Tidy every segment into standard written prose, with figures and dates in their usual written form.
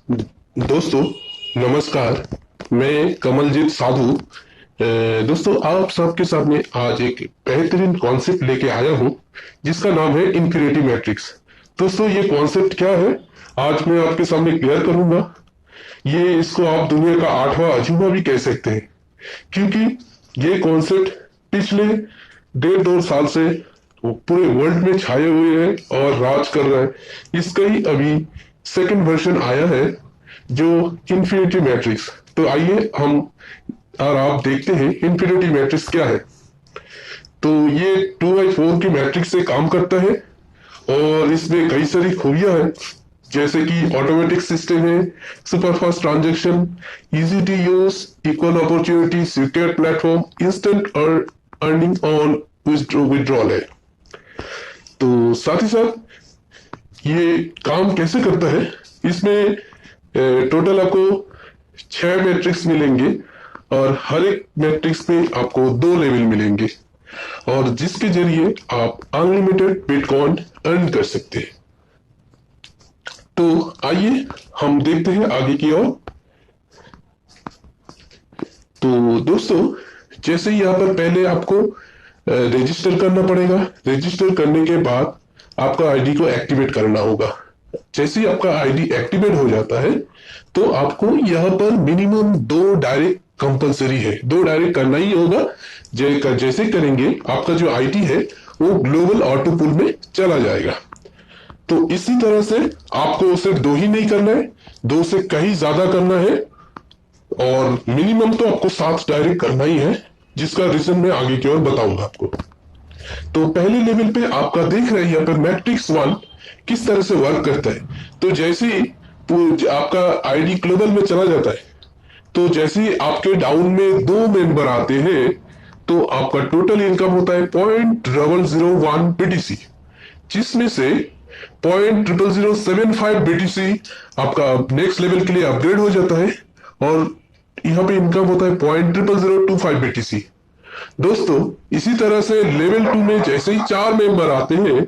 दोस्तों नमस्कार। मैं कमलजीत साधु। दोस्तों आप सबके सामने आज एक बेहतरीन कॉन्सेप्ट लेके आया हूँ जिसका नाम है इन्फिनिटी मैट्रिक्स। दोस्तों ये कॉन्सेप्ट क्या है आज मैं आपके सामने क्लियर करूंगा। ये इसको आप दुनिया का आठवां अजूबा भी कह सकते हैं, क्योंकि ये कॉन्सेप्ट पिछले 1.5-2 साल से वो पूरे वर्ल्ड में छाए हुए हैं और राज कर रहा है। इसका ही अभी सेकंड वर्जन आया है जो इन्फिनिटी मैट्रिक्स। तो आइए हम और आप देखते हैं इन्फिनिटी मैट्रिक्स क्या है। तो ये 2x4 की मैट्रिक्स से काम करता है और इसमें कई सारी खूबियां हैं, जैसे कि ऑटोमेटिक सिस्टम है, super fast transaction, easy to use, equal opportunity, secure platform, instant earning on withdrawal है। तो साथ ही साथ ये काम कैसे करता है, इसमें टोटल आपको 6 मैट्रिक्स मिलेंगे और हर एक मैट्रिक्स में आपको 2 लेवल मिलेंगे और जिसके जरिए आप अनलिमिटेड बिटकॉइन अर्न कर सकते हैं। तो आइए हम देखते हैं आगे की ओर। तो दोस्तों जैसे यहाँ पर पहले आपको रजिस्टर करना पड़ेगा। रजिस्टर करने के बाद आपका आईडी को एक्टिवेट करना होगा। जैसे ही आपका आईडी एक्टिवेट हो जाता है तो आपको यहाँ पर मिनिमम 2 डायरेक्ट कंपलसरी है, 2 डायरेक्ट करना ही होगा। जैसे करेंगे आपका जो आईडी है वो ग्लोबल ऑटो पूल में चला जाएगा। तो इसी तरह से आपको सिर्फ 2 ही नहीं करना है, 2 से कहीं ज्यादा करना है और मिनिमम तो आपको 7 डायरेक्ट करना ही है, जिसका रीजन मैं आगे की ओर बताऊंगा आपको। तो पहले लेवल पे आपका देख रहे हैं यहाँ पर मैट्रिक्स 1 किस तरह से वर्क करता है। तो जैसे ही आपका आईडी ग्लोबल में चला जाता है तो जैसे ही आपके डाउन में 2 मेंबर आते हैं तो आपका टोटल इनकम होता है 0.001 BTC, जिसमें से 0.00075 BTC आपका नेक्स्ट लेवल के लिए अपग्रेड हो जाता है और यहाँ पे इनकम होता है 0.00025 BTC। दोस्तों इसी तरह से लेवल 2 में जैसे ही 4 मेंबर आते हैं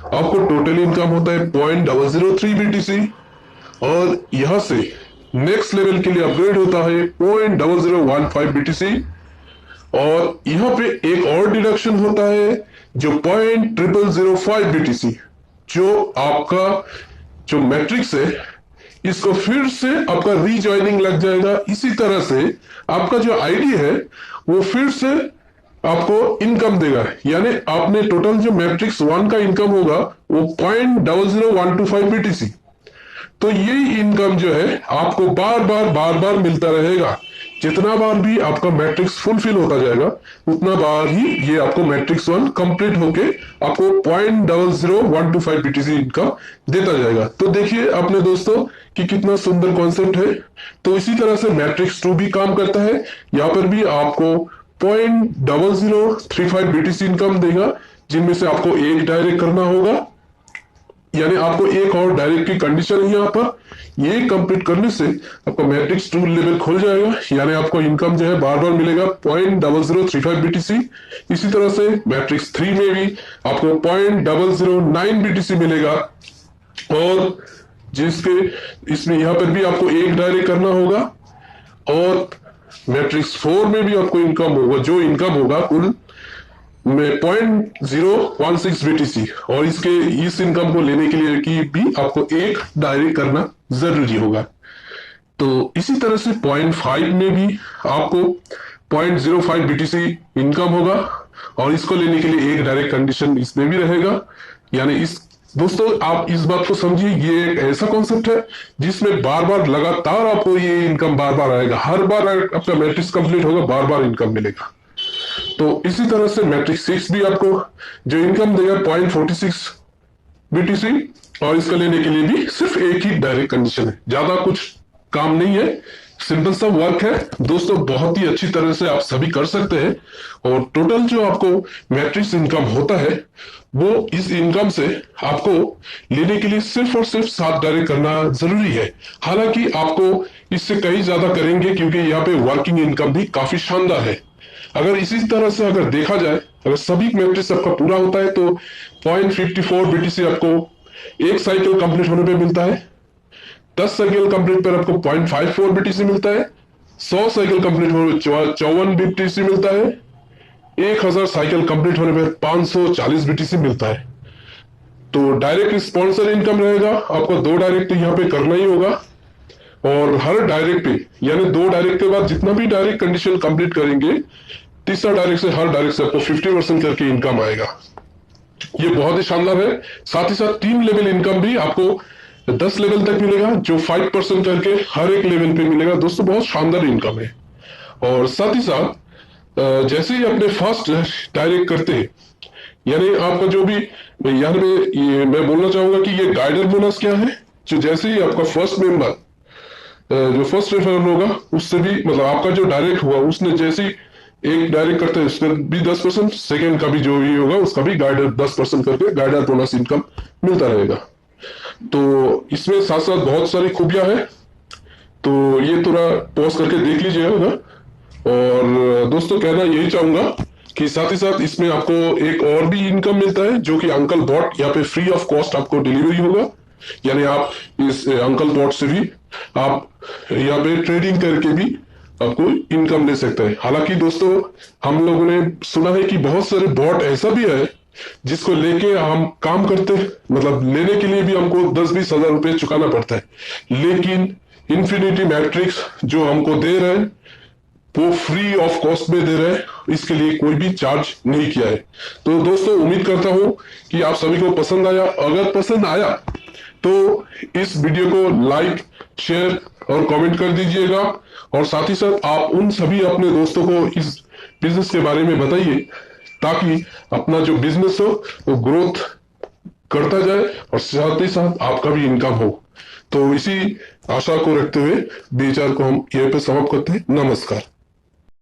आपको टोटल इनकम होता है 0.003 BTC और यहां से नेक्स्ट लेवल के लिए अपग्रेड होता है 0.0015 BTC और यहाँ पे एक और डिडक्शन होता है जो 0.0005 BTC, जो आपका जो मैट्रिक्स है इसको फिर से आपका रीजॉइनिंग लग जाएगा। इसी तरह से आपका जो आईडी है वो फिर से आपको इनकम देगा, यानी आपने टोटल जो मैट्रिक्स 1 का इनकम होगा वो 0.00125 BTC। तो ये इनकम जो है आपको बार बार मिलता रहेगा। जितना बार भी आपका मैट्रिक्स फुलफिल होता जाएगा उतना बार ही ये आपको मैट्रिक्स 1 कंप्लीट होके आपको 0.00125 BTC इनकम देता जाएगा। तो देखिए अपने दोस्तों कि कितना सुंदर कॉन्सेप्ट है। तो इसी तरह से मैट्रिक्स 2 भी काम करता है। यहाँ पर भी आपको 0.0035 BTC इनकम देगा, जिनमें से आपको एक डायरेक्ट करना होगा, यानी आपको एक और डायरेक्ट की कंडीशन है यहाँ पर। ये कंप्लीट करने से आपका मैट्रिक्स 2 लेवल खुल जाएगा, यानी आपको इनकम जो है बार बार मिलेगा 0.0035 BTC। इसी तरह से मैट्रिक्स 3 में भी आपको 0.009 BTC मिलेगा और जिसके इसमें यहाँ पर भी आपको एक डायरेक्ट करना होगा और मैट्रिक्स 4 में भी आपको इनकम होगा, जो इनकम होगा कुल में 0.016 BTC और इसके इस इनकम को लेने के लिए कि भी आपको एक डायरेक्ट करना जरूरी होगा। तो इसी तरह से 0.5 में भी आपको 0.05 BTC इनकम होगा और इसको लेने के लिए एक डायरेक्ट कंडीशन इसमें भी रहेगा। यानी इस दोस्तों आप इस बात को समझिए, ये एक ऐसा कॉन्सेप्ट है जिसमें बार बार लगातार आपको ये इनकम बार बार आएगा। हर बार आपका मैट्रिक्स कंप्लीट होगा बार बार इनकम मिलेगा। तो इसी तरह से मैट्रिक्स 6 भी आपको जो इनकम देगा 0.46 BTC और इसका लेने के लिए भी सिर्फ एक ही डायरेक्ट कंडीशन है, ज्यादा कुछ काम नहीं है, सिंपल सा वर्क है दोस्तों। बहुत ही अच्छी तरह से आप सभी कर सकते हैं और टोटल जो आपको मैट्रिक्स इनकम होता है वो इस इनकम से आपको लेने के लिए सिर्फ और सिर्फ 7 डायरेक्ट करना जरूरी है। हालांकि आपको इससे कहीं ज्यादा करेंगे क्योंकि यहाँ पे वर्किंग इनकम भी काफी शानदार है। अगर इसी तरह से अगर देखा जाए, अगर सभी मैट्रिक्स आपका पूरा होता है तो 0.54 BTC आपको एक साइकिल कंप्लीट होने पे मिलता है। 10 साइकिल कंप्लीट पर आपको 0.54 BTC मिलता है, 100 साइकिल कंप्लीट होने पर 54 BTC मिलता है, 1000 साइकिल कंप्लीट होने पर 540 BTC मिलता है। तो डायरेक्ट स्पॉन्सर इनकम रहेगा, आपको 2 डायरेक्ट यहाँ पे करना ही होगा, और हर डायरेक्ट पे यानी 2 डायरेक्ट के बाद जितना भी डायरेक्ट कंडीशन कंप्लीट करेंगे, तीसरा डायरेक्ट से हर डायरेक्ट से आपको 50% करके इनकम आएगा। ये बहुत ही शानदार है। साथ ही साथ 3 लेवल इनकम भी आपको 10 लेवल तक मिलेगा, जो 5% करके हर एक लेवल पे मिलेगा। दोस्तों बहुत शानदार इनकम है। और साथ ही साथ जैसे ही अपने फर्स्ट डायरेक्ट करते हैं, यानी आपका जो भी यहाँ पे ये मैं बोलना चाहूंगा कि ये गाइडर बोनस क्या है, जो जैसे ही आपका फर्स्ट मेंबर जो फर्स्ट रेफरल होगा उससे भी मतलब आपका जो डायरेक्ट हुआ उसने जैसे ही एक डायरेक्ट करते हैं उसका भी 10%, सेकेंड का भी जो भी होगा उसका भी गाइडर 10% करके गाइडर बोनस इनकम मिलता रहेगा। तो इसमें साथ साथ बहुत सारी खूबियां हैं, तो ये थोड़ा पॉज करके देख लीजिएगा। और दोस्तों कहना यही चाहूंगा कि साथ ही साथ इसमें आपको एक और भी इनकम मिलता है, जो कि अंकल बॉट यहाँ पे फ्री ऑफ कॉस्ट आपको डिलीवरी होगा। यानी आप इस अंकल बॉट से भी आप यहाँ पे ट्रेडिंग करके भी आपको इनकम ले सकते हैं। हालांकि दोस्तों हम लोगों ने सुना है कि बहुत सारे बॉट ऐसा भी है जिसको लेके हम काम करते हैं, मतलब लेने के लिए भी हमको 10-20 हजार रुपए चुकाना पड़ता है, लेकिन इन्फिनिटी मैट्रिक्स जो हमको दे रहे हैं वो फ्री ऑफ कॉस्ट में दे रहे हैं, इसके लिए कोई भी चार्ज नहीं किया है। तो दोस्तों उम्मीद करता हूं कि आप सभी को पसंद आया। अगर पसंद आया तो इस वीडियो को लाइक, शेयर और कमेंट कर दीजिएगा, और साथ ही साथ आप उन सभी अपने दोस्तों को इस बिजनेस के बारे में बताइए, ताकि अपना जो बिजनेस हो वो ग्रोथ करता जाए और साथ ही साथ आपका भी इनकम हो। तो इसी आशा को रखते हुए विचार को हम यहीं पे समाप्त करते हैं। नमस्कार।